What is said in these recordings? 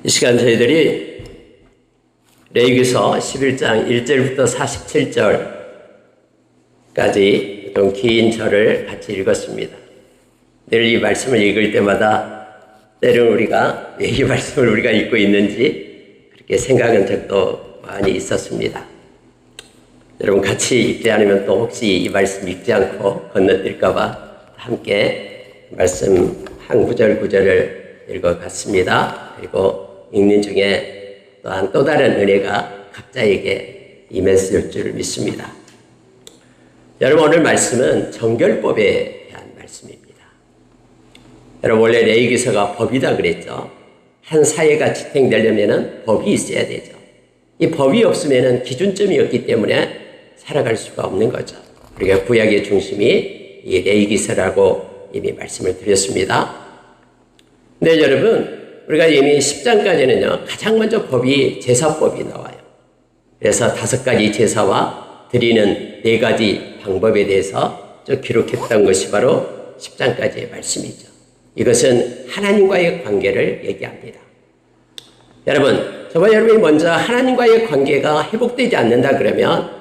이 시간 저희들이 레위기서 11장 1절부터 47절까지 좀 긴 절을 같이 읽었습니다. 늘 이 말씀을 읽을 때마다 때로는 우리가 왜 이 말씀을 우리가 읽고 있는지 그렇게 생각한 적도 많이 있었습니다. 여러분 같이 읽지 않으면 또 혹시 이 말씀 읽지 않고 건너뛸까봐 함께 말씀 한 구절 구절을 읽어갔습니다. 그리고 읽는 중에 또한 또 다른 은혜가 각자에게 임했을 줄 믿습니다. 여러분 오늘 말씀은 정결법에 대한 말씀입니다. 여러분 원래 레위기서가 법이다 그랬죠. 한 사회가 지탱되려면 법이 있어야 되죠. 이 법이 없으면 기준점이 없기 때문에 살아갈 수가 없는 거죠. 우리가 구약의 중심이 이 레위기서라고 이미 말씀을 드렸습니다. 네, 여러분 우리가 이미 10장까지는요 가장 먼저 법이 제사법이 나와요. 그래서 5가지 제사와 드리는 4가지 방법에 대해서 쭉 기록했던 것이 바로 10장까지의 말씀이죠. 이것은 하나님과의 관계를 얘기합니다. 여러분 저와 여러분이 먼저 하나님과의 관계가 회복되지 않는다 그러면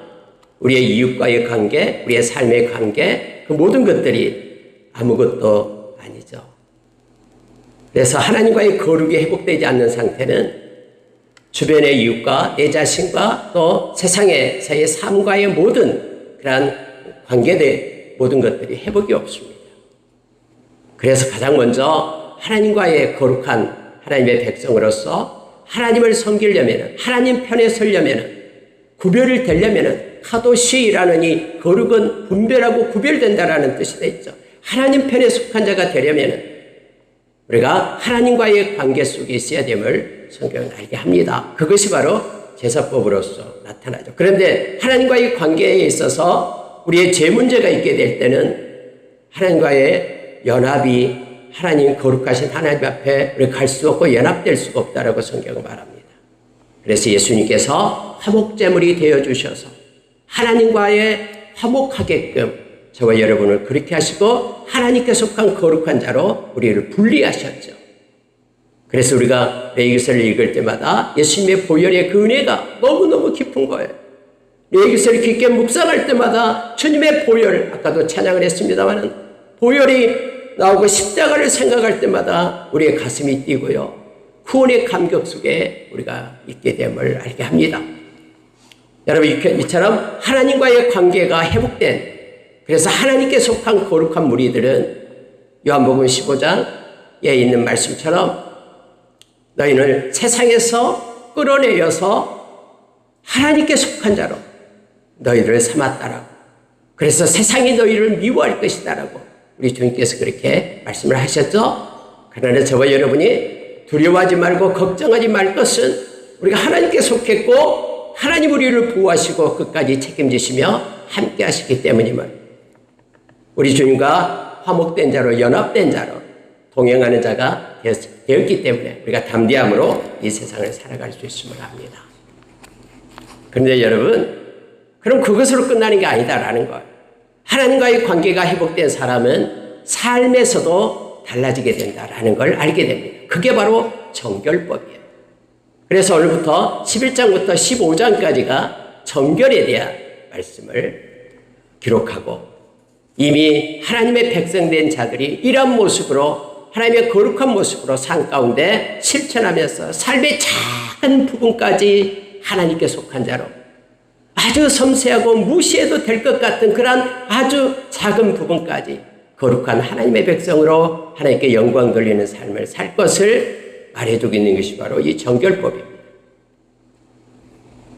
우리의 이웃과의 관계, 우리의 삶의 관계, 그 모든 것들이 아무것도 아니죠. 그래서 하나님과의 거룩이 회복되지 않는 상태는 주변의 이웃과 내 자신과 또 세상에서의 삶과의 모든 그러한 관계들 모든 것들이 회복이 없습니다. 그래서 가장 먼저 하나님과의 거룩한 하나님의 백성으로서 하나님을 섬기려면 하나님 편에 서려면 구별을 되려면 카도시라는 이 거룩은 분별하고 구별된다라는 뜻이 되죠. 하나님 편에 속한 자가 되려면 우리가 하나님과의 관계 속에 있어야 됨을 성경은 알게 합니다. 그것이 바로 제사법으로서 나타나죠. 그런데 하나님과의 관계에 있어서 우리의 죄 문제가 있게 될 때는 하나님과의 연합이 하나님 거룩하신 하나님 앞에 우리 갈 수 없고 연합될 수가 없다라고 성경은 말합니다. 그래서 예수님께서 화목제물이 되어주셔서 하나님과의 화목하게끔 저와 여러분을 그렇게 하시고 하나님께 속한 거룩한 자로 우리를 분리하셨죠. 그래서 우리가 레위기서를 읽을 때마다 예수님의 보혈의 그 은혜가 너무너무 깊은 거예요. 레위기서를 깊게 묵상할 때마다 주님의 보혈, 아까도 찬양을 했습니다만 보혈이 나오고 십자가를 생각할 때마다 우리의 가슴이 뛰고요. 구원의 감격 속에 우리가 있게 됨을 알게 합니다. 여러분 이처럼 하나님과의 관계가 회복된 그래서 하나님께 속한 거룩한 무리들은 요한복음 15장에 있는 말씀처럼 너희는 세상에서 끌어내려서 하나님께 속한 자로 너희를 삼았다라고. 그래서 세상이 너희를 미워할 것이다라고 우리 주님께서 그렇게 말씀을 하셨죠. 그러나 저와 여러분이 두려워하지 말고 걱정하지 말 것은 우리가 하나님께 속했고 하나님 우리를 보호하시고 끝까지 책임지시며 함께 하시기 때문임을 우리 주님과 화목된 자로 연합된 자로 동행하는 자가 되었기 때문에 우리가 담대함으로 이 세상을 살아갈 수 있음을 압니다. 그런데 여러분 그럼 그것으로 끝나는 게 아니다라는 거예요. 하나님과의 관계가 회복된 사람은 삶에서도 달라지게 된다라는 걸 알게 됩니다. 그게 바로 정결법이에요. 그래서 오늘부터 11장부터 15장까지가 정결에 대한 말씀을 기록하고 이미 하나님의 백성된 자들이 이런 모습으로 하나님의 거룩한 모습으로 삶 가운데 실천하면서 삶의 작은 부분까지 하나님께 속한 자로 아주 섬세하고 무시해도 될 것 같은 그런 아주 작은 부분까지 거룩한 하나님의 백성으로 하나님께 영광 돌리는 삶을 살 것을 말해주고 있는 것이 바로 이 정결법입니다.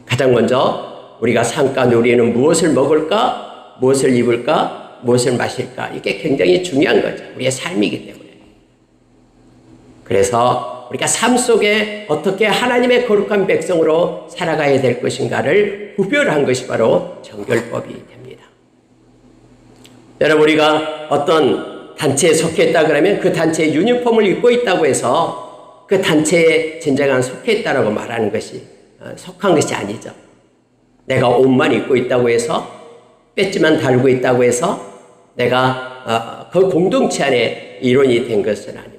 가장 먼저 우리가 삶 가운데 우리는 무엇을 먹을까, 무엇을 입을까, 무엇을 마실까 이게 굉장히 중요한 거죠. 우리의 삶이기 때문에. 그래서 우리가 삶 속에 어떻게 하나님의 거룩한 백성으로 살아가야 될 것인가를 구별한 것이 바로 정결법이 됩니다. 여러분 우리가 어떤 단체에 속해 있다 그러면 그 단체의 유니폼을 입고 있다고 해서 그 단체에 진정한 속해 있다고 말하는 것이 속한 것이 아니죠. 내가 옷만 입고 있다고 해서 배지만 달고 있다고 해서 내가 그 공동체 안에 일원이 된 것은 아닙니다.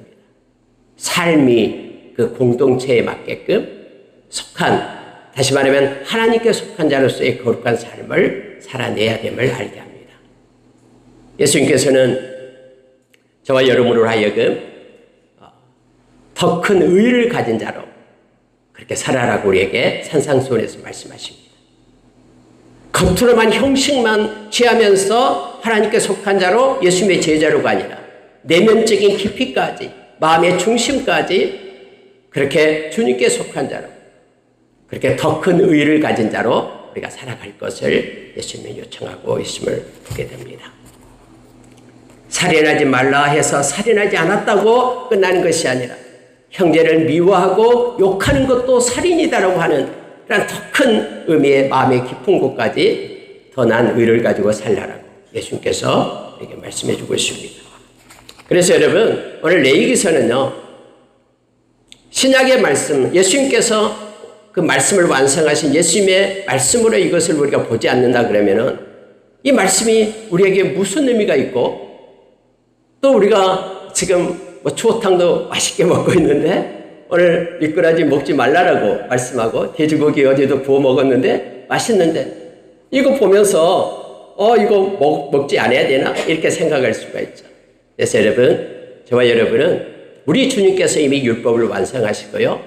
삶이 그 공동체에 맞게끔 속한, 다시 말하면 하나님께 속한 자로서의 거룩한 삶을 살아내야 됨을 알게 합니다. 예수님께서는 저와 여러분으로 하여금 더 큰 의를 가진 자로 그렇게 살아라고 우리에게 산상수훈에서 말씀하십니다. 겉으로만 형식만 취하면서 하나님께 속한 자로 예수님의 제자로가 아니라 내면적인 깊이까지, 마음의 중심까지 그렇게 주님께 속한 자로, 그렇게 더 큰 의를 가진 자로 우리가 살아갈 것을 예수님이 요청하고 있음을 보게 됩니다. 살인하지 말라 해서 살인하지 않았다고 끝나는 것이 아니라 형제를 미워하고 욕하는 것도 살인이다라고 하는 그런 더 큰 의미의 마음의 깊은 곳까지 더 난 의를 가지고 살라라고 예수님께서 우리에게 말씀해 주고 있습니다. 그래서 여러분, 오늘 레위기서는요, 신약의 말씀, 예수님께서 그 말씀을 완성하신 예수님의 말씀으로 이것을 우리가 보지 않는다 그러면은 이 말씀이 우리에게 무슨 의미가 있고, 또 우리가 지금 추어탕도 맛있게 먹고 있는데 오늘 미꾸라지 먹지 말라라고 말씀하고 돼지고기 어제도 구워 먹었는데 맛있는데 이거 보면서 이거 먹지 않아야 되나? 이렇게 생각할 수가 있죠. 그래서 여러분, 저와 여러분은 우리 주님께서 이미 율법을 완성하시고요,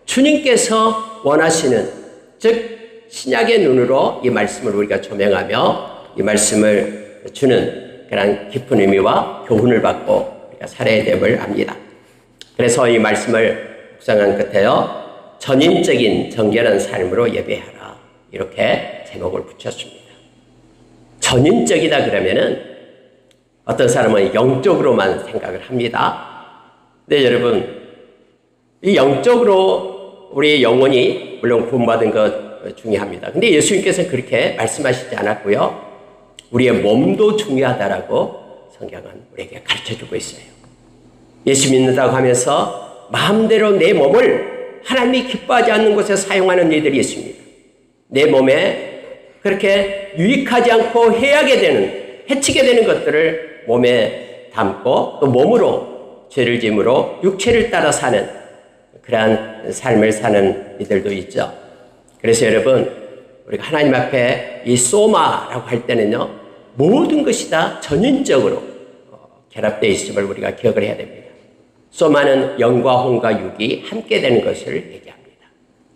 주님께서 원하시는, 즉 신약의 눈으로 이 말씀을 우리가 조명하며 이 말씀을 주는 그런 깊은 의미와 교훈을 받고 우리가 살아야 됨을 압니다. 그래서 이 말씀을 묵상한 끝에요, 전인적인 정결한 삶으로 예배하라, 이렇게 제목을 붙였습니다. 전인적이다 그러면은 어떤 사람은 영적으로만 생각을 합니다. 근데 여러분, 이 영적으로 우리의 영혼이 물론 구원받은 것 중요합니다. 근데 예수님께서는 그렇게 말씀하시지 않았고요, 우리의 몸도 중요하다라고 성경은 우리에게 가르쳐주고 있어요. 예수 믿는다고 하면서 마음대로 내 몸을 하나님이 기뻐하지 않는 곳에 사용하는 일들이 있습니다. 내 몸에 그렇게 유익하지 않고 해하게 되는, 해치게 되는 것들을 몸에 담고 또 몸으로 죄를 짐으로 육체를 따라 사는 그러한 삶을 사는 이들도 있죠. 그래서 여러분, 우리가 하나님 앞에 이 소마라고 할 때는요, 모든 것이 다 전인적으로 결합되어 있음을 우리가 기억을 해야 됩니다. 소마는 영과 혼과 육이 함께 되는 것을 얘기합니다.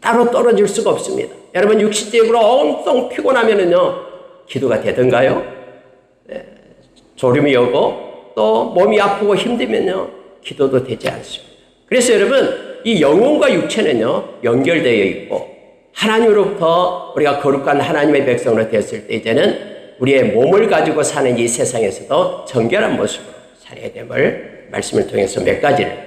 따로 떨어질 수가 없습니다. 여러분, 육신적으로 엄청 피곤하면은요, 기도가 되던가요? 네. 졸음이 오고 또 몸이 아프고 힘들면요, 기도도 되지 않습니다. 그래서 여러분, 이 영혼과 육체는요, 연결되어 있고 하나님으로부터 우리가 거룩한 하나님의 백성으로 되었을 때 이제는 우리의 몸을 가지고 사는 이 세상에서도 정결한 모습으로 살아야 됨을 말씀을 통해서 몇 가지를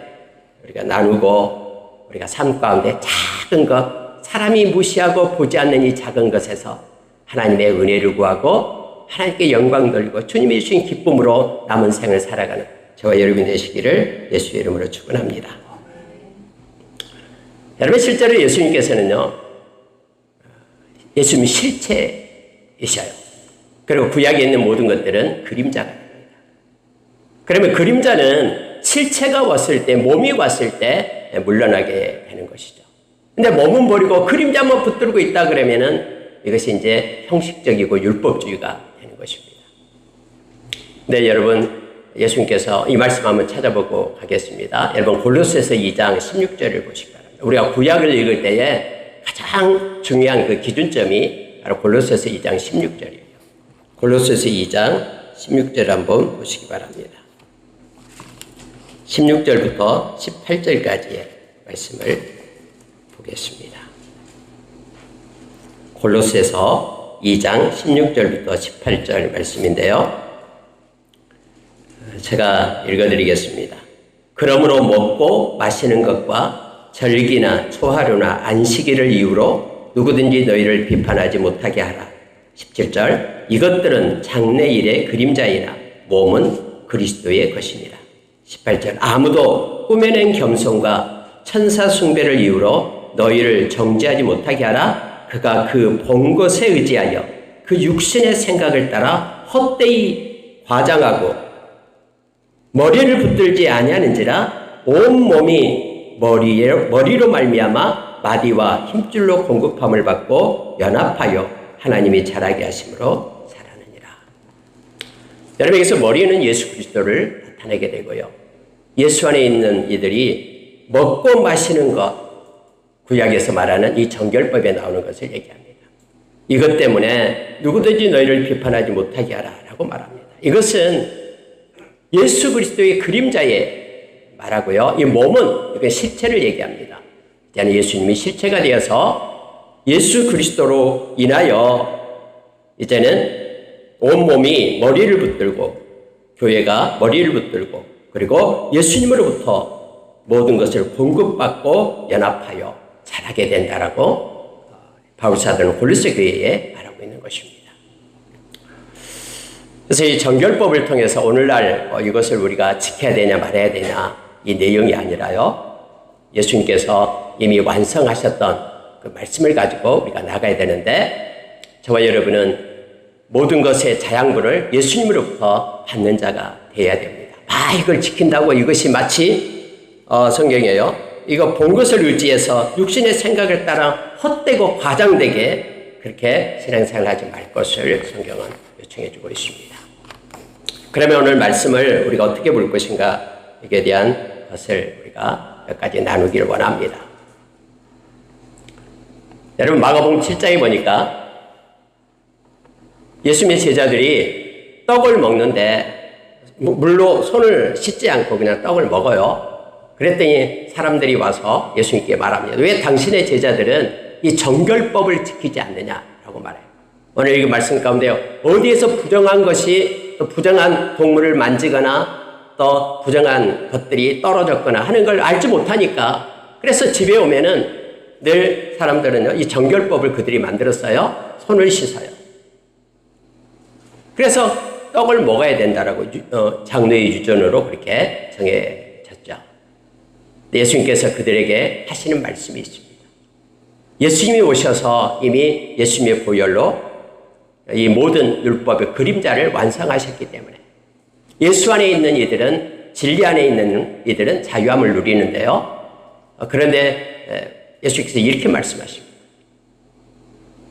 우리가 나누고, 우리가 삶 가운데 작은 것, 사람이 무시하고 보지 않는 이 작은 것에서 하나님의 은혜를 구하고 하나님께 영광 돌리고 주님이 주신 기쁨으로 남은 생을 살아가는 저와 여러분이 되시기를 예수의 이름으로 축원합니다. 여러분, 실제로 예수님께서는요, 예수님이 실체이셔요. 그리고 구약에 있는 모든 것들은 그림자가 됩니다. 그러면 그림자는 실체가 왔을 때, 몸이 왔을 때 물러나게 되는 것이죠. 근데 몸은 버리고 그림자만 붙들고 있다 그러면은 이것이 이제 형식적이고 율법주의가 되는 것입니다. 네, 여러분, 예수님께서 이 말씀 한번 찾아보고 가겠습니다. 여러분, 골로새서 2장 16절을 보시기 바랍니다. 우리가 구약을 읽을 때에 가장 중요한 그 기준점이 바로 골로새서 2장 16절이에요. 골로새서 2장 16절 한번 보시기 바랍니다. 16절부터 18절까지의 말씀을 보겠습니다. 골로새서 2장 16절부터 18절 말씀인데요, 제가 읽어드리겠습니다. 그러므로 먹고 마시는 것과 절기나 초하루나 안식일을 이유로 누구든지 너희를 비판하지 못하게 하라. 17절, 이것들은 장래일의 그림자이나 몸은 그리스도의 것이니라. 18절, 아무도 꾸며낸 겸손과 천사 숭배를 이유로 너희를 정죄하지 못하게 하라. 그가 그 본 것에 의지하여 그 육신의 생각을 따라 헛되이 과장하고 머리를 붙들지 아니하는지라 온 몸이 머리로 말미암아 마디와 힘줄로 공급함을 받고 연합하여 하나님이 자라게 하심으로 자라느니라. 여러분, 여기서 머리는 예수 그리스도를 나타내게 되고요. 예수 안에 있는 이들이 먹고 마시는 것, 구약에서 말하는 이 정결법에 나오는 것을 얘기합니다. 이것 때문에 누구든지 너희를 비판하지 못하게 하라 라고 말합니다. 이것은 예수 그리스도의 그림자에 말하고요. 이 몸은 이건 실체를 얘기합니다. 이제는 예수님이 실체가 되어서 예수 그리스도로 인하여 이제는 온몸이 머리를 붙들고 교회가 머리를 붙들고 그리고 예수님으로부터 모든 것을 공급받고 연합하여 자라게 된다라고 바울 사도는 골로새 교회에 말하고 있는 것입니다. 그래서 이 정결법을 통해서 오늘날 이것을 우리가 지켜야 되냐 말아야 되냐 이 내용이 아니라요. 예수님께서 이미 완성하셨던 그 말씀을 가지고 우리가 나가야 되는데 저와 여러분은 모든 것의 자양분을 예수님으로부터 받는 자가 되어야 됩니다. 이걸 지킨다고 이것이 마치 성경이에요. 이거 본 것을 의지해서 육신의 생각을 따라 헛되고 과장되게 그렇게 신앙생활하지 말 것을 성경은 요청해 주고 있습니다. 그러면 오늘 말씀을 우리가 어떻게 볼 것인가 이에 대한 것을 우리가 몇 가지 나누기를 원합니다. 여러분 마가복음 7장에 보니까 예수님의 제자들이 떡을 먹는데 물로 손을 씻지 않고 그냥 떡을 먹어요. 그랬더니 사람들이 와서 예수님께 말합니다. 왜 당신의 제자들은 이 정결법을 지키지 않느냐라고 말해요. 오늘 이 말씀 가운데요. 어디에서 부정한 것이 또 부정한 동물을 만지거나 또 부정한 것들이 떨어졌거나 하는 걸 알지 못하니까 그래서 집에 오면은 늘 사람들은요. 이 정결법을 그들이 만들었어요. 손을 씻어요. 그래서 떡을 먹어야 된다라고 장로의 유전으로 그렇게 정해졌죠. 예수님께서 그들에게 하시는 말씀이 있습니다. 예수님이 오셔서 이미 예수님의 보혈로 이 모든 율법의 그림자를 완성하셨기 때문에 예수 안에 있는 이들은 진리 안에 있는 이들은 자유함을 누리는데요. 그런데 예수께서 이렇게 말씀하십니다.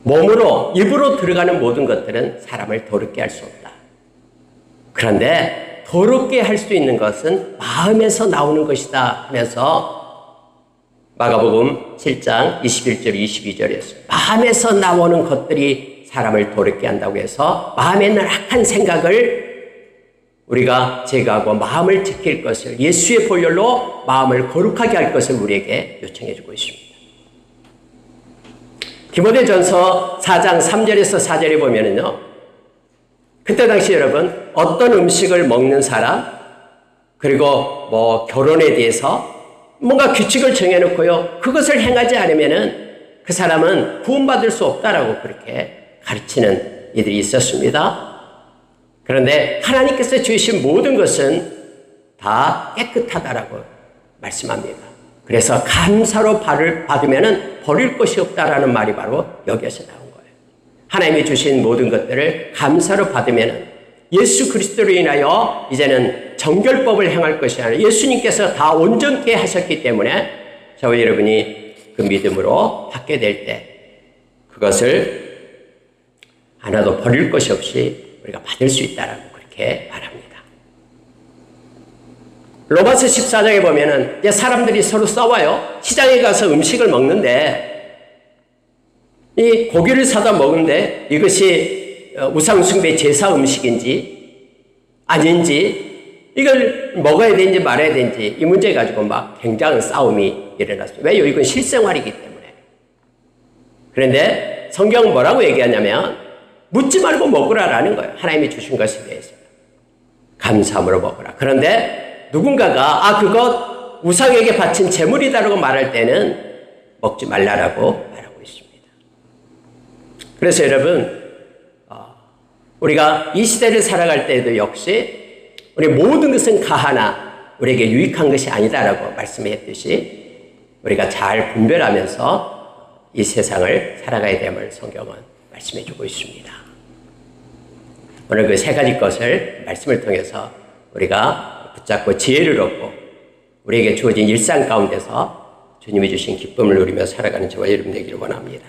몸으로 입으로 들어가는 모든 것들은 사람을 더럽게 할 수 없다. 그런데 더럽게 할 수 있는 것은 마음에서 나오는 것이다 하면서 마가복음 7장 21절 22절이었습니다. 마음에서 나오는 것들이 사람을 더럽게 한다고 해서 마음에 있는 악한 생각을 우리가 제거하고 마음을 지킬 것을 예수의 보혈로 마음을 거룩하게 할 것을 우리에게 요청해 주고 있습니다. 디모데전서 4장 3절에서 4절에 보면은요. 그때 당시 여러분 어떤 음식을 먹는 사람 그리고 뭐 결혼에 대해서 뭔가 규칙을 정해놓고요. 그것을 행하지 않으면은 그 사람은 구원받을 수 없다라고 그렇게 가르치는 이들이 있었습니다. 그런데 하나님께서 주신 모든 것은 다 깨끗하다라고 말씀합니다. 그래서 감사로 받으면 버릴 것이 없다라는 말이 바로 여기에서 나온 거예요. 하나님이 주신 모든 것들을 감사로 받으면 예수 그리스도로 인하여 이제는 정결법을 행할 것이 아니라 예수님께서 다 온전케 하셨기 때문에 저와 여러분이 그 믿음으로 받게 될 때 그것을 하나도 버릴 것이 없이 우리가 받을 수 있다라고 그렇게 말합니다. 로마서 14장에 보면은 이제 사람들이 서로 싸워요. 시장에 가서 음식을 먹는데 이 고기를 사다 먹는데 이것이 우상숭배 제사 음식인지 아닌지 이걸 먹어야 되는지 말아야 되는지 이 문제 가지고 막 굉장한 싸움이 일어났어요. 왜요? 이건 실생활이기 때문에. 그런데 성경은 뭐라고 얘기하냐면 묻지 말고 먹으라라는 거예요. 하나님이 주신 것에 대해서. 감사함으로 먹으라. 그런데 누군가가 그것 우상에게 바친 제물이다라고 말할 때는 먹지 말라라고 말하고 있습니다. 그래서 여러분 우리가 이 시대를 살아갈 때에도 역시 우리 모든 것은 가하나 우리에게 유익한 것이 아니다라고 말씀했듯이 우리가 잘 분별하면서 이 세상을 살아가야 됨을 성경은 말씀해 주고 있습니다. 오늘 그 세 가지 것을 말씀을 통해서 우리가 붙잡고 지혜를 얻고 우리에게 주어진 일상 가운데서 주님이 주신 기쁨을 누리며 살아가는 저와 여러분 되기를 원합니다.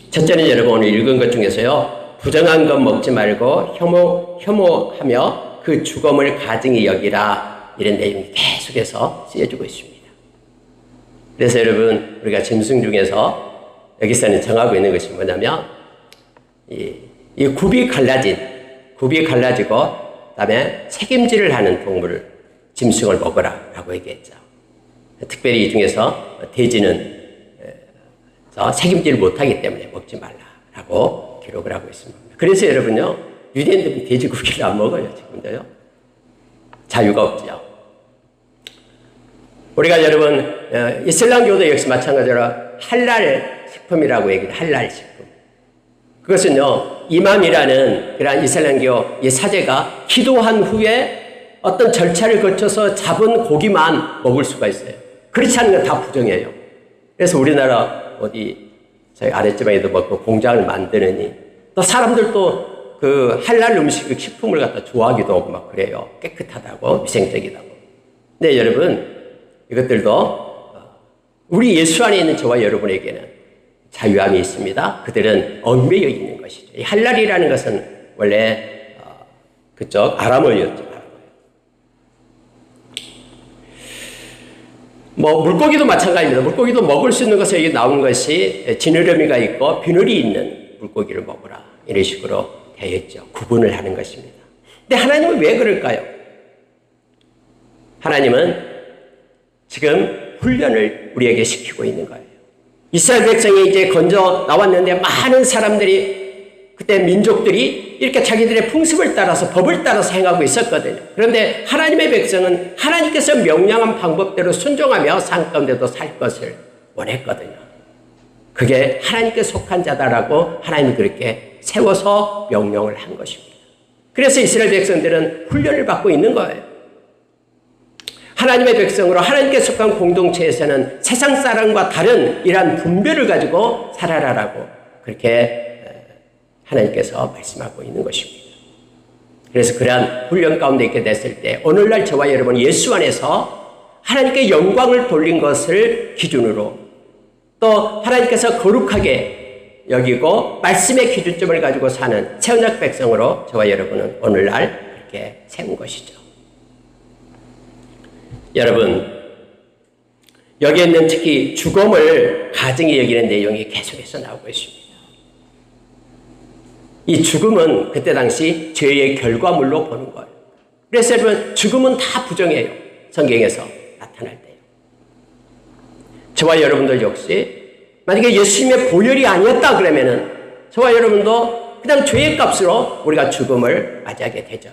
첫째는 여러분 오늘 읽은 것 중에서요. 부정한 것 먹지 말고 혐오하며 그 죽음을 가증히 여기라, 이런 내용이 계속해서 쓰여지고 있습니다. 그래서 여러분 우리가 짐승 중에서 여기서는 정하고 있는 것이 뭐냐면 이 굽이 갈라지고 그다음에 책임질을 하는 동물을 짐승을 먹어라 라고 얘기했죠. 특별히 이 중에서 돼지는 책임질 못하기 때문에 먹지 말라라고 기록을 하고 있습니다. 그래서 여러분요, 유대인들은 돼지고기를 안 먹어요. 지금도요. 자유가 없죠. 우리가 여러분 이슬람교도 역시 마찬가지로 할랄 식품이라고 얘기해요. 할랄 식품. 그것은요, 이맘이라는 그러한 이슬람교 이 사제가 기도한 후에 어떤 절차를 거쳐서 잡은 고기만 먹을 수가 있어요. 그렇지 않은 건 다 부정해요. 그래서 우리나라 어디 저희 아랫지방에도 뭐 공장을 만드느니 또 사람들도 그 할랄 음식 식품을 갖다 좋아하기도 하고 막 그래요. 깨끗하다고, 위생적이다고. 근데 여러분 이것들도 우리 예수 안에 있는 저와 여러분에게는 자유함이 있습니다. 그들은 얽매여 있는 것이죠. 이 할랄이라는 것은 원래 그쪽 아람어였죠. 뭐 물고기도 마찬가지입니다. 물고기도 먹을 수 있는 것에 여기 나온 것이 지느러미가 있고 비늘이 있는 물고기를 먹으라, 이런 식으로 되어 있죠. 구분을 하는 것입니다. 근데 하나님은 왜 그럴까요? 하나님은 지금 훈련을 우리에게 시키고 있는 거예요. 이스라엘 백성이 이제 건져 나왔는데 많은 사람들이, 그때 민족들이 이렇게 자기들의 풍습을 따라서 법을 따라서 행하고 있었거든요. 그런데 하나님의 백성은 하나님께서 명령한 방법대로 순종하며 산 가운데도 살 것을 원했거든요. 그게 하나님께 속한 자다라고 하나님이 그렇게 세워서 명령을 한 것입니다. 그래서 이스라엘 백성들은 훈련을 받고 있는 거예요. 하나님의 백성으로 하나님께 속한 공동체에서는 세상 사람과 다른 이러한 분별을 가지고 살아라라고 그렇게 하나님께서 말씀하고 있는 것입니다. 그래서 그러한 훈련 가운데 있게 됐을 때 오늘날 저와 여러분 예수 안에서 하나님께 영광을 돌린 것을 기준으로 또 하나님께서 거룩하게 여기고 말씀의 기준점을 가지고 사는 새 언약 백성으로 저와 여러분은 오늘날 그렇게 세운 것이죠. 여러분, 여기에 있는 특히 죽음을 가증히 여기는 내용이 계속해서 나오고 있습니다. 이 죽음은 그때 당시 죄의 결과물로 보는 거예요. 그래서 여러분, 죽음은 다 부정해요. 성경에서 나타날 때요. 저와 여러분들 역시 만약에 예수님의 보혈이 아니었다 그러면은 저와 여러분도 그냥 죄의 값으로 우리가 죽음을 맞이하게 되죠.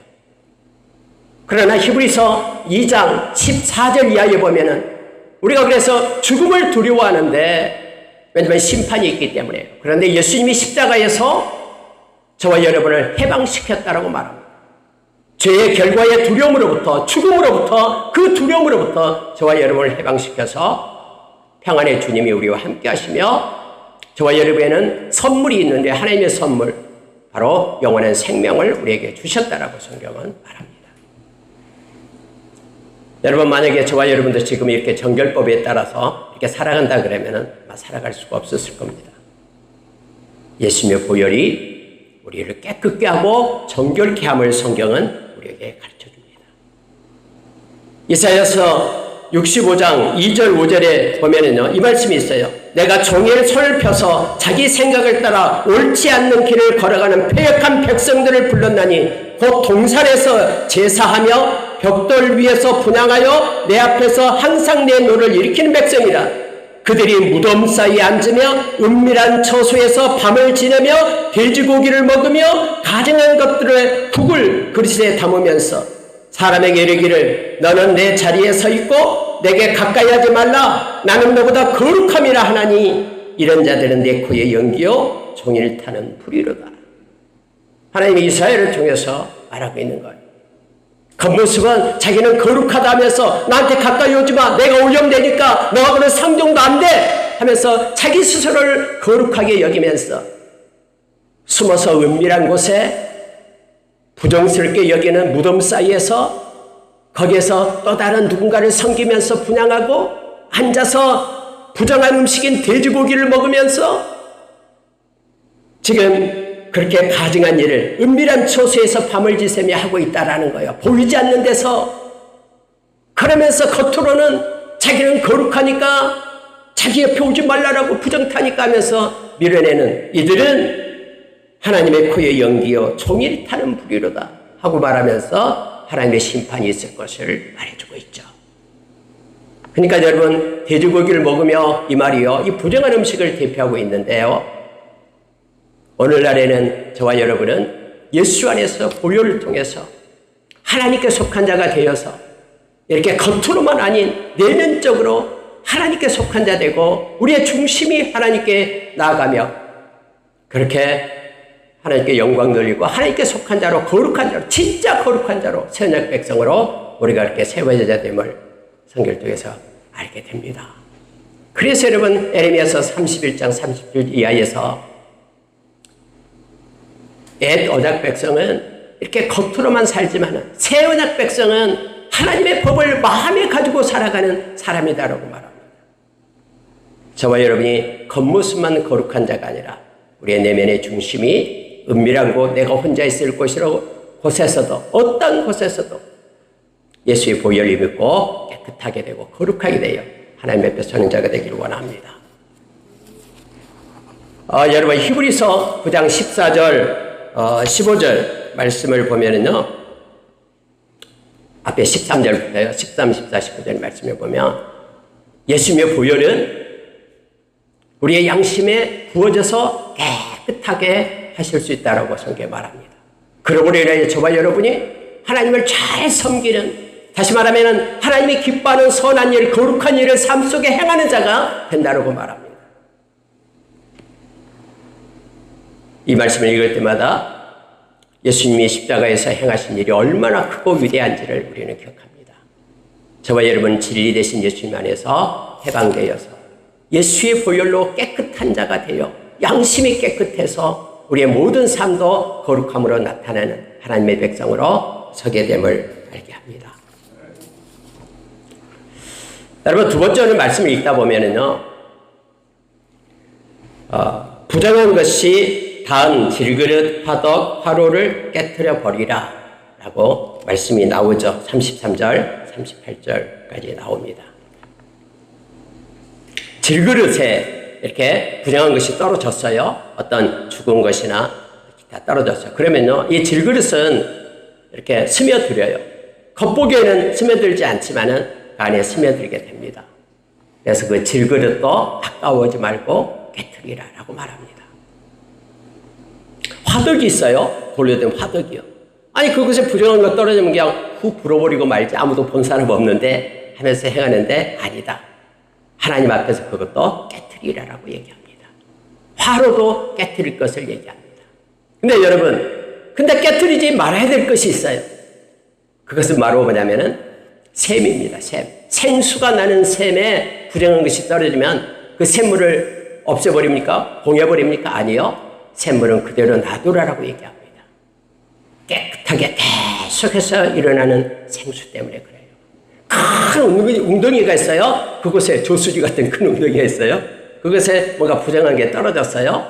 그러나 히브리서 2장 14절 이하에 보면은 우리가 그래서 죽음을 두려워하는데 왜냐하면 심판이 있기 때문에요. 그런데 예수님이 십자가에서 저와 여러분을 해방시켰다라고 말합니다. 죄의 결과의 두려움으로부터, 죽음으로부터, 그 두려움으로부터 저와 여러분을 해방시켜서 평안의 주님이 우리와 함께 하시며 저와 여러분에는 선물이 있는데 하나님의 선물, 바로 영원한 생명을 우리에게 주셨다라고 성경은 말합니다. 여러분, 만약에 저와 여러분도 지금 이렇게 정결법에 따라서 이렇게 살아간다 그러면은 살아갈 수가 없었을 겁니다. 예수님의 보혈이 우리를 깨끗게 하고 정결케 함을 성경은 우리에게 가르쳐 줍니다. 이사야서 65장 2절 5절에 보면은요, 이 말씀이 있어요. 내가 종일 손을 펴서 자기 생각을 따라 옳지 않는 길을 걸어가는 패역한 백성들을 불렀나니 곧 동산에서 제사하며 벽돌 위에서 분향하여 내 앞에서 항상 내 노를 일으키는 백성이라. 그들이 무덤 사이에 앉으며 은밀한 처소에서 밤을 지내며 돼지고기를 먹으며 가증한 것들을 국을 그릇에 담으면서 사람에게 이르기를 너는 내 자리에 서 있고 내게 가까이 하지 말라. 나는 너보다 거룩함이라 하나니 이런 자들은 내 코에 연기요 종일 타는 불이로다. 하나님이 이스라엘을 통해서 말하고 있는 거예요. 겉모습은 자기는 거룩하다 하면서 나한테 가까이 오지 마. 내가 오염되니까 너하고는 상종도 안 돼. 하면서 자기 스스로를 거룩하게 여기면서 숨어서 은밀한 곳에 부정스럽게 여기는 무덤 사이에서 거기에서 또 다른 누군가를 섬기면서 분향하고 앉아서 부정한 음식인 돼지고기를 먹으면서 지금 그렇게 가증한 일을 은밀한 처소에서 밤을 지새며 하고 있다라는 거예요. 보이지 않는 데서. 그러면서 겉으로는 자기는 거룩하니까 자기 옆에 오지 말라라고 부정타니까 하면서 밀어내는 이들은 하나님의 코에 연기여 종일 타는 불이로다 하고 말하면서 하나님의 심판이 있을 것을 말해주고 있죠. 그러니까 여러분, 돼지고기를 먹으며 이 말이요, 이 부정한 음식을 대표하고 있는데요, 오늘날에는 저와 여러분은 예수 안에서 보혈을 통해서 하나님께 속한 자가 되어서 이렇게 겉으로만 아닌 내면적으로 하나님께 속한 자 되고 우리의 중심이 하나님께 나아가며 그렇게 하나님께 영광 돌리고 하나님께 속한 자로, 거룩한 자로, 진짜 거룩한 자로, 새 언약 백성으로 우리가 이렇게 세워져야 됨을 성경을 통해서 알게 됩니다. 그래서 여러분, 에레미야서 31장 30절 이하에서 옛 언약 백성은 이렇게 겉으로만 살지만 새 언약 백성은 하나님의 법을 마음에 가지고 살아가는 사람이다라고 말합니다. 저와 여러분이 겉모습만 거룩한 자가 아니라 우리의 내면의 중심이 은밀한 곳, 내가 혼자 있을 곳에서도, 어떤 곳에서도 예수의 보혈을 믿고 깨끗하게 되고 거룩하게 되어 하나님 앞에 서는 자가 되기를 원합니다. 여러분, 히브리서 9장 14절, 15절 말씀을 보면은요, 앞에 13절부터요, 13, 14, 15절 말씀을 보면 예수님의 보혈은 우리의 양심에 부어져서 깨끗하게 하실 수 있다라고 성경에 말합니다. 그러므로 인하여 저와 여러분이 하나님을 잘 섬기는, 다시 말하면 하나님이 기뻐하는 선한 일, 거룩한 일을 삶 속에 행하는 자가 된다라고 말합니다. 이 말씀을 읽을 때마다 예수님이 십자가에서 행하신 일이 얼마나 크고 위대한지를 우리는 기억합니다. 저와 여러분, 진리 되신 예수님 안에서 해방되어서 예수의 보혈로 깨끗한 자가 되어 양심이 깨끗해서 우리의 모든 삶도 거룩함으로 나타나는 하나님의 백성으로 서게 됨을 알게 합니다. 여러분, 두 번째 오늘 말씀을 읽다 보면은요, 부정한 것이 단 질그릇, 화덕, 화로를 깨트려 버리라 라고 말씀이 나오죠. 33절, 38절까지 나옵니다. 질그릇에 이렇게 부정한 것이 떨어졌어요. 어떤 죽은 것이나 기타 떨어졌어요. 그러면요, 이 질그릇은 이렇게 스며들어요. 겉보기에는 스며들지 않지만은 그 안에 스며들게 됩니다. 그래서 그 질그릇도 아까워하지 말고 깨트리라라고 말합니다. 화덕이 있어요. 돌려 된 화덕이요. 아니, 그것에 부정한 거 떨어지면 그냥 훅 불어버리고 말지, 아무도 본 사람 없는데 하면서 행하는데 아니다. 하나님 앞에서 그것도 깨트리라라고 얘기합니다. 화로도 깨트릴 것을 얘기합니다. 근데 여러분, 깨트리지 말아야 될 것이 있어요. 그것은 바로 뭐냐면은 샘입니다. 샘. 생수가 나는 샘에 부정한 것이 떨어지면 그 샘물을 없애버립니까? 봉해버립니까? 아니요. 샘물은 그대로 놔두라라고 얘기합니다. 깨끗하게 계속해서 일어나는 생수 때문에 그래요. 큰 웅덩이가 있어요. 그곳에 조수지 같은 큰 웅덩이가 있어요. 그것에 뭔가 부정한 게 떨어졌어요.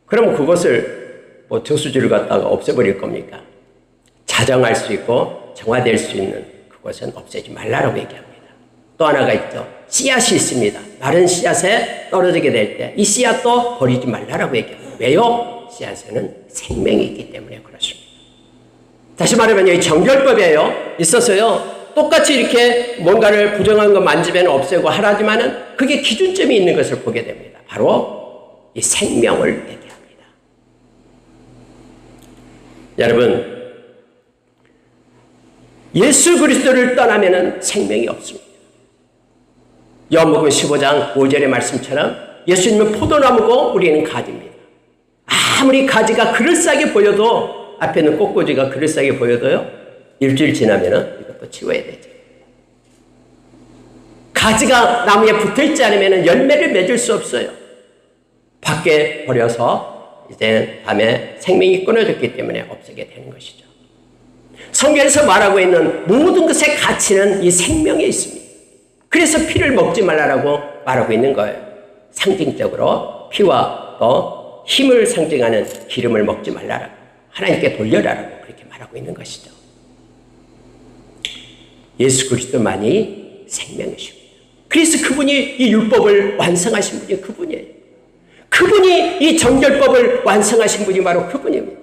그러면 그것을 조수지를 갖다가 없애버릴 겁니까? 자정할 수 있고 정화될 수 있는 그것은 없애지 말라라고 얘기합니다. 또 하나가 있죠. 씨앗이 있습니다. 마른 씨앗에 떨어지게 될 때 이 씨앗도 버리지 말라라고 얘기합니다. 왜요? 씨앗에는 생명이 있기 때문에 그렇습니다. 다시 말하면 이 정결법이에요. 있어서요. 똑같이 이렇게 뭔가를 부정한 거 만지면 없애고 하라지만은 그게 기준점이 있는 것을 보게 됩니다. 바로 이 생명을 얘기합니다. 여러분, 예수 그리스도를 떠나면은 생명이 없습니다. 요한복음 15장 5절의 말씀처럼 예수님은 포도나무고 우리는 가지입니다. 아무리 가지가 그럴싸하게 보여도, 앞에 있는 꽃꽂이가 그럴싸하게 보여도요, 일주일 지나면은 이것도 치워야 되죠. 가지가 나무에 붙어있지 않으면 열매를 맺을 수 없어요. 밖에 버려서 이제 밤에 생명이 끊어졌기 때문에 없애게 되는 것이죠. 성경에서 말하고 있는 모든 것의 가치는 이 생명에 있습니다. 그래서 피를 먹지 말라라고 말하고 있는 거예요. 상징적으로 피와 또 힘을 상징하는 기름을 먹지 말라라고, 하나님께 돌려라라고 그렇게 말하고 있는 것이죠. 예수 그리스도만이 생명이십니다. 그래서 그분이 이 율법을 완성하신 분이 그분이에요. 그분이 이 정결법을 완성하신 분이 바로 그분입니다.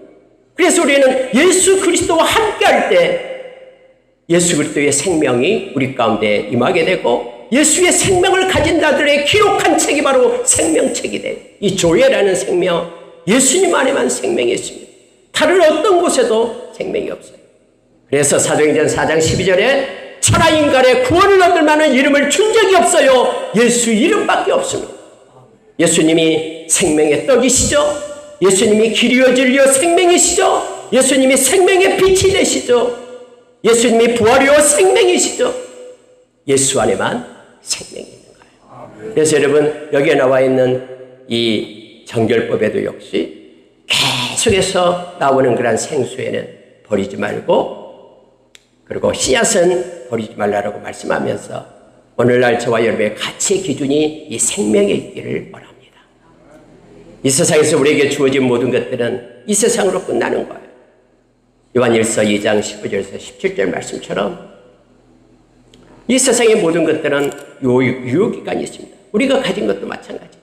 그래서 우리는 예수 그리스도와 함께할 때 예수 그리스도의 생명이 우리 가운데 임하게 되고, 예수의 생명을 가진 자들의 기록한 책이 바로 생명책이 돼요. 이 조회라는 생명, 예수님 안에만 생명이 있습니다. 다른 어떤 곳에도 생명이 없어요. 그래서 사도행전 4장 12절에 천하 인간의 구원을 얻을 만한 이름을 준 적이 없어요. 예수 이름밖에 없습니다. 예수님이 생명의 떡이시죠. 예수님이 길이요 진리요 생명이시죠. 예수님이 생명의 빛이 되시죠. 예수님이 부활이요 생명이시죠. 예수 안에만 생명이 있는 거예요. 그래서 여러분, 여기에 나와 있는 이 정결법에도 역시 계속해서 나오는 그런 생수에는 버리지 말고, 그리고 씨앗은 버리지 말라라고 말씀하면서 오늘날 저와 여러분의 가치의 기준이 이 생명에 있기를 원합니다. 이 세상에서 우리에게 주어진 모든 것들은 이 세상으로 끝나는 거예요. 요한일서 2장 19절에서 17절 말씀처럼 이 세상의 모든 것들은 유효기간이 있습니다. 우리가 가진 것도 마찬가지죠.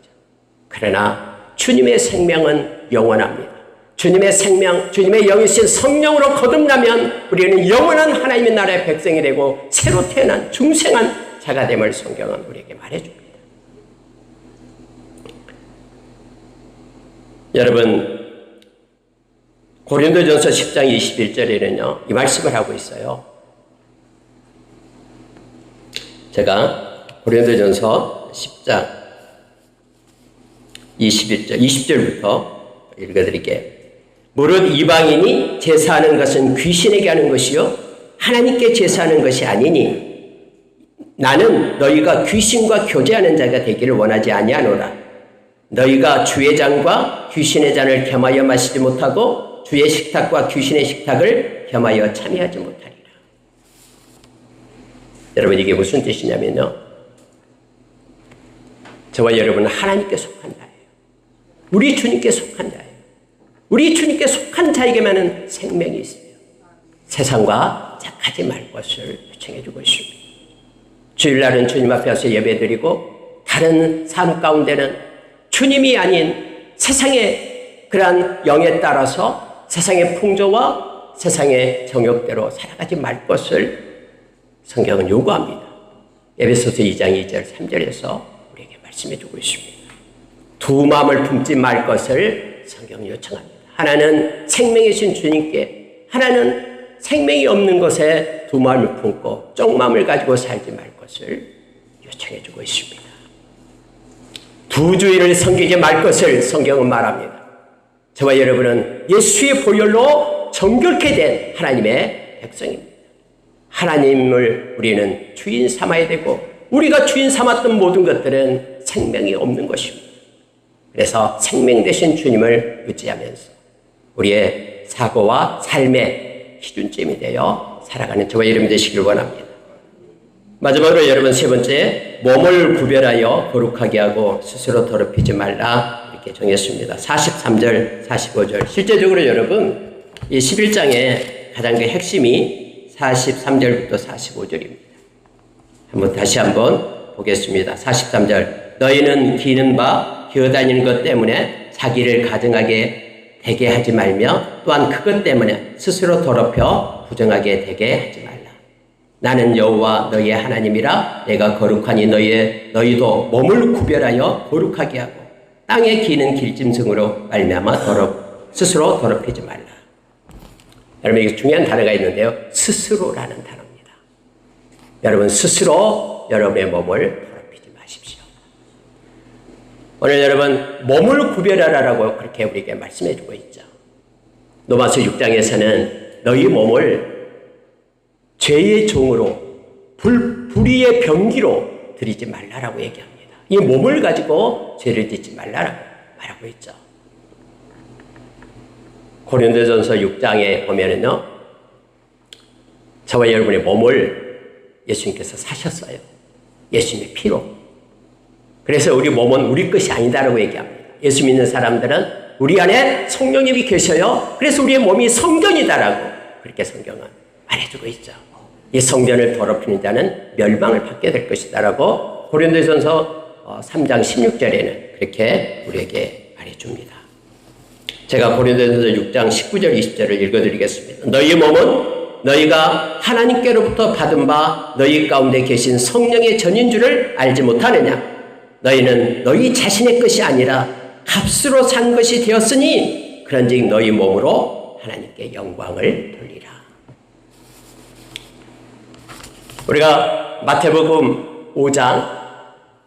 그러나 주님의 생명은 영원합니다. 주님의 생명, 주님의 영이신 성령으로 거듭나면 우리는 영원한 하나님의 나라의 백성이 되고 새로 태어난 중생한 자가 됨을 성경은 우리에게 말해줍니다. 여러분, 고린도전서 10장 21절에는요 이 말씀을 하고 있어요. 제가 고린도전서 10장 21절 20절부터 읽어드릴게요. 무릇 이방인이 제사하는 것은 귀신에게 하는 것이요 하나님께 제사하는 것이 아니니, 나는 너희가 귀신과 교제하는 자가 되기를 원하지 아니하노라. 너희가 주의 잔과 귀신의 잔을 겸하여 마시지 못하고 주의 식탁과 귀신의 식탁을 겸하여 참여하지 못하리라. 여러분, 이게 무슨 뜻이냐면요, 저와 여러분은 하나님께 속한 자예요. 우리 주님께 속한 자예요. 우리 주님께 속한 자에게만은 생명이 있어요. 세상과 착하지 말 것을 요청해 주고 있습니다. 주일날은 주님 앞에서 예배드리고, 다른 삶 가운데는 주님이 아닌 세상의 그러한 영에 따라서 세상의 풍조와 세상의 정욕대로 살아가지 말 것을 성경은 요구합니다. 에베소서 2장 2절 3절에서 우리에게 말씀해 주고 있습니다. 두 마음을 품지 말 것을 성경은 요청합니다. 하나는 생명이신 주님께, 하나는 생명이 없는 것에 두 마음을 품고 쪽마음을 가지고 살지 말 것을 요청해 주고 있습니다. 두 주일을 섬기지 말 것을 성경은 말합니다. 저와 여러분은 예수의 보혈로 정결케 된 하나님의 백성입니다. 하나님을 우리는 주인 삼아야 되고, 우리가 주인 삼았던 모든 것들은 생명이 없는 것입니다. 그래서 생명 되신 주님을 의지하면서 우리의 사고와 삶의 기준점이 되어 살아가는 저와 여러분 되시길 원합니다. 마지막으로 여러분, 세 번째, 몸을 구별하여 거룩하게 하고 스스로 더럽히지 말라, 이렇게 정했습니다. 43절 45절. 실제적으로 여러분, 이 11장의 가장 그 핵심이 43절부터 45절입니다. 다시 한번 보겠습니다. 43절. 너희는 기는 바 기어다니는 것 때문에 자기를 가증하게 되게 하지 말며, 또한 그것 때문에 스스로 더럽혀 부정하게 되게 하지 말라. 나는 여호와 너희의 하나님이라. 내가 거룩하니 너희도 몸을 구별하여 거룩하게 하고 땅에 기는 길짐승으로 말미암아 스스로 더럽히지 말라. 여러분, 이게 중요한 단어가 있는데요, 스스로라는 단어입니다. 여러분, 스스로 여러분의 몸을 더럽히지 마십시오. 오늘 여러분, 몸을 구별하라고 그렇게 우리에게 말씀해 주고 있죠. 로마서 6장에서는 너희 몸을 죄의 종으로 불의의 병기로 드리지 말라라고 얘기합니다. 이 몸을 가지고 죄를 짓지 말라라고 말하고 있죠. 고린도전서 6장에 보면은요, 저와 여러분의 몸을 예수님께서 사셨어요. 예수님의 피로. 그래서 우리 몸은 우리 것이 아니다라고 얘기합니다. 예수 믿는 사람들은 우리 안에 성령님이 계셔요. 그래서 우리의 몸이 성전이다라고 그렇게 성경은 말해주고 있죠. 이 성전을 더럽히는 자는 멸망을 받게 될 것이다라고 고린도전서 3장 16절에는 그렇게 우리에게 말해줍니다. 제가 고린도전서 6장 19절 20절을 읽어드리겠습니다. 너희 몸은 너희가 하나님께로부터 받은 바 너희 가운데 계신 성령의 전인 줄을 알지 못하느냐? 너희는 너희 자신의 것이 아니라 값으로 산 것이 되었으니 그런즉 너희 몸으로 하나님께 영광을 돌리라. 우리가 마태복음 5장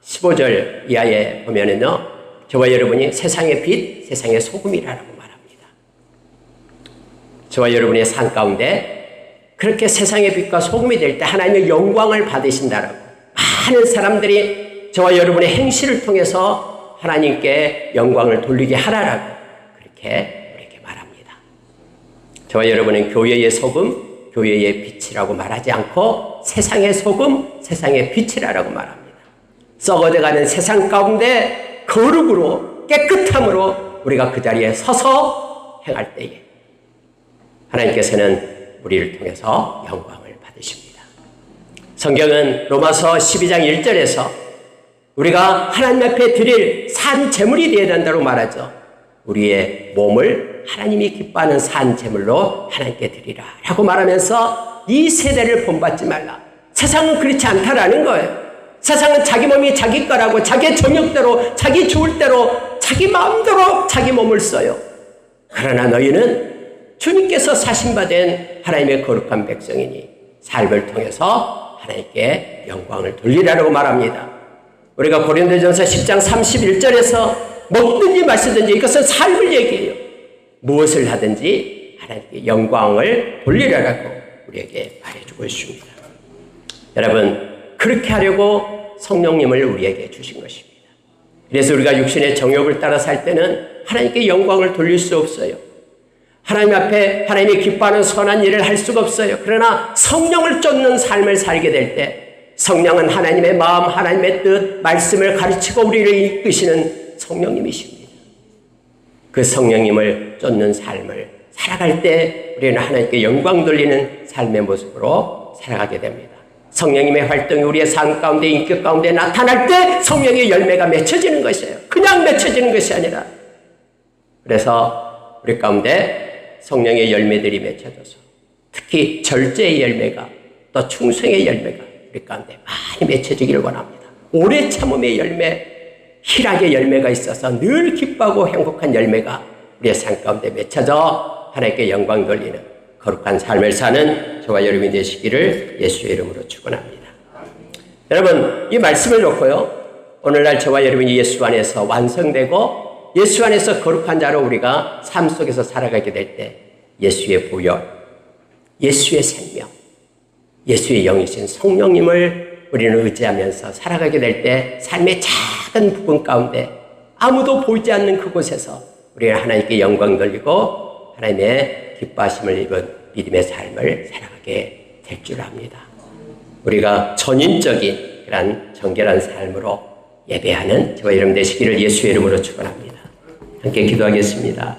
15절 이하에 보면은요, 저와 여러분이 세상의 빛, 세상의 소금이라고 말합니다. 저와 여러분의 삶 가운데 그렇게 세상의 빛과 소금이 될 때 하나님의 영광을 받으신다라고 많은 사람들이 저와 여러분의 행실을 통해서 하나님께 영광을 돌리게 하라라고 그렇게 우리에게 말합니다. 저와 여러분은 교회의 소금, 교회의 빛이라고 말하지 않고 세상의 소금, 세상의 빛이라고 말합니다. 썩어져가는 세상 가운데 거룩으로 깨끗함으로 우리가 그 자리에 서서 행할 때에 하나님께서는 우리를 통해서 영광을 받으십니다. 성경은 로마서 12장 1절에서 우리가 하나님 앞에 드릴 산 제물이 되어야 된다고 말하죠. 우리의 몸을 하나님이 기뻐하는 산 제물로 하나님께 드리라 라고 말하면서 이 세대를 본받지 말라. 세상은 그렇지 않다라는 거예요. 세상은 자기 몸이 자기 거라고 자기 정욕대로 자기 좋을 대로 자기 마음대로 자기 몸을 써요. 그러나 너희는 주님께서 사신받은 하나님의 거룩한 백성이니 삶을 통해서 하나님께 영광을 돌리라고 말합니다. 우리가 고린도전서 10장 31절에서 먹든지 마시든지 이것은 삶을 얘기해요. 무엇을 하든지 하나님께 영광을 돌리라고 우리에게 말해주고 있습니다. 여러분, 그렇게 하려고 성령님을 우리에게 주신 것입니다. 그래서 우리가 육신의 정욕을 따라 살 때는 하나님께 영광을 돌릴 수 없어요. 하나님 앞에 하나님이 기뻐하는 선한 일을 할 수가 없어요. 그러나 성령을 쫓는 삶을 살게 될 때 성령은 하나님의 마음, 하나님의 뜻, 말씀을 가르치고 우리를 이끄시는 성령님이십니다. 그 성령님을 쫓는 삶을 살아갈 때 우리는 하나님께 영광 돌리는 삶의 모습으로 살아가게 됩니다. 성령님의 활동이 우리의 삶 가운데, 인격 가운데 나타날 때 성령의 열매가 맺혀지는 것이에요. 그냥 맺혀지는 것이 아니라. 그래서 우리 가운데 성령의 열매들이 맺혀져서 특히 절제의 열매가 또 충성의 열매가 우리 가운데 많이 맺혀지기를 원합니다. 오래 참음의 열매, 희락의 열매가 있어서 늘 기뻐하고 행복한 열매가 우리의 삶 가운데 맺혀져 하나님께 영광 돌리는 거룩한 삶을 사는 저와 여러분이 되시기를 예수의 이름으로 축원합니다. 여러분, 이 말씀을 놓고요, 오늘날 저와 여러분이 예수 안에서 완성되고 예수 안에서 거룩한 자로 우리가 삶 속에서 살아가게 될 때 예수의 보혈, 예수의 생명, 예수의 영이신 성령님을 우리는 의지하면서 살아가게 될 때 삶의 작은 부분 가운데 아무도 보이지 않는 그곳에서 우리는 하나님께 영광 돌리고 하나님의 기뻐하심을 입은 믿음의 삶을 살아가게 될 줄 압니다. 우리가 전인적인 그런 정결한 삶으로 예배하는 저와 여러분 되시기를 예수의 이름으로 축원합니다. 함께 기도하겠습니다.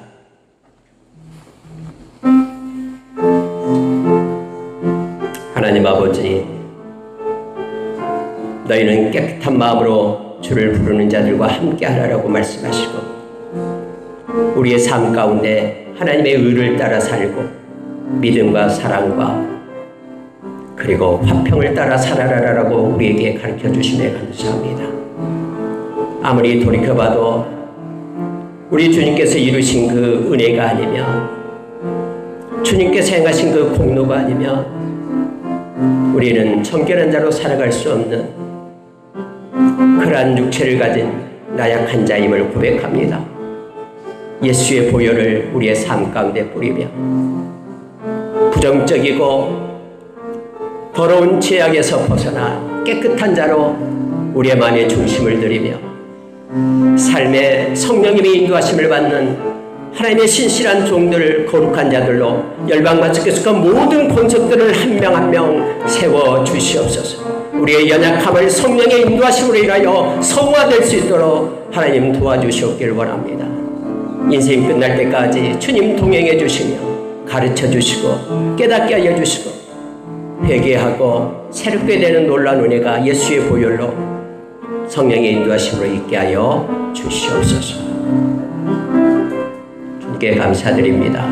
하나님 아버지, 너희는 깨끗한 마음으로 주를 부르는 자들과 함께 하라고 말씀하시고 우리의 삶 가운데 하나님의 의를 따라 살고 믿음과 사랑과 그리고 화평을 따라 살아라라고 우리에게 가르쳐 주심에 감사합니다. 아무리 돌이켜봐도 우리 주님께서 이루신 그 은혜가 아니면, 주님께서 행하신 그 공로가 아니면 우리는 정결한 자로 살아갈 수 없는 그러한 육체를 가진 나약한 자임을 고백합니다. 예수의 보혈을 우리의 삶 가운데 뿌리며 부정적이고 더러운 죄악에서 벗어나 깨끗한 자로 우리의 마음의 중심을 들이며 삶의 성령님의 인도하심을 받는 하나님의 신실한 종들, 거룩한 자들로 열방과 주께서 모든 권속들을 한 명 한 명 세워 주시옵소서. 우리의 연약함을 성령의 인도하심으로 인하여 성화될 수 있도록 하나님 도와주시옵길 원합니다. 인생 끝날 때까지 주님 동행해 주시며 가르쳐 주시고 깨닫게 하여 주시고 회개하고 새롭게 되는 놀라운 은혜가 예수의 보혈로 성령의 인도하심으로 있게 하여 주시옵소서. 주님께 감사드립니다.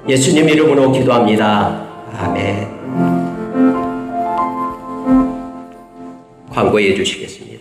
예수님 이름으로 기도합니다. 아멘. 광고해 주시겠습니다.